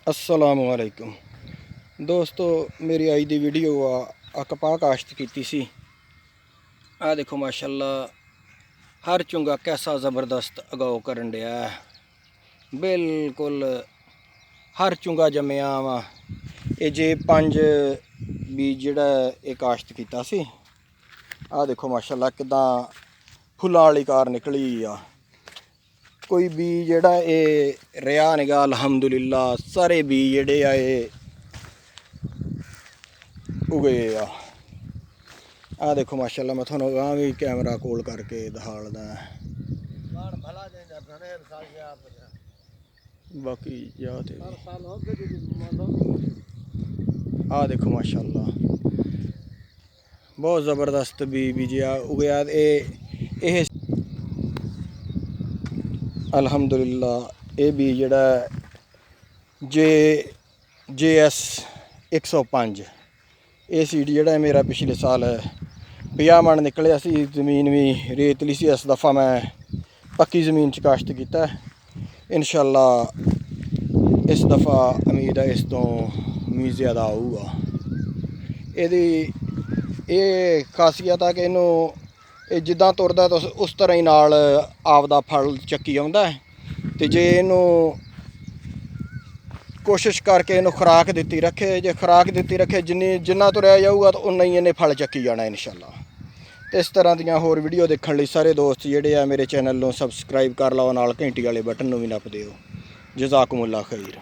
अस्सलामुअलैकुम दोस्तों, मेरी आज की वीडियो आ कपाह काश्त की सी। आ देखो माशाल्लाह हर चुंगा कैसा ज़बरदस्त अगाओ करन डया है। बिल्कुल हर चुंगा जम्मिया वा। ये जे 5 बीज जिहड़ा ये काश्त कीता सी। आ देखो माशाल्लाह किदां फुल्लां वाली कार निकली आ। कोई बीज जिहड़ा ये रहा निगा अलहमदुलिल्लाह। सारे बीज जिहड़े आ ये उगे आ देखो माशाल्लाह। मैं थोड़ा गां भी कैमरा कोल करके दिखालदा। बाकी आ देखो माशाल्लाह बहुत ज़बरदस्त बीज उगया। ये अल्हम्दुलिल्लाह ये बीज जिहड़ा JS 105 ये सीड जिहड़ा मेरा पिछले साल 50 मन निकलिया सी। जमीन भी रेतली सी। इस दफ़ा मैं पक्की ज़मीन च काश्त कीता। इंशाअल्लाह इस दफ़ा उम्मीद है इस तो भी ज़्यादा आऊगा। ये खासियत है कि इनू जिद्दां तुरदा तो उस तरह ही नाल आपदा फल चक्की आउंदा है। ते जे इनू कोशिश करके इनू खुराक दित्ती रखे, जे खुराक दित्ती रखे जिन्ना तुरया जाऊगा तो उन्ना ही इन्हें फल चक्की जाना इंशाअल्लाह। तो इस तरह दियां होर वीडियो देखने लई सारे दोस्त जिहड़े आ मेरे चैनल नूं सबसक्राइब कर लो, नाल घंटी वाले बटन नूं भी नप दिओ। जज़ाकुमुल्लाह खैर।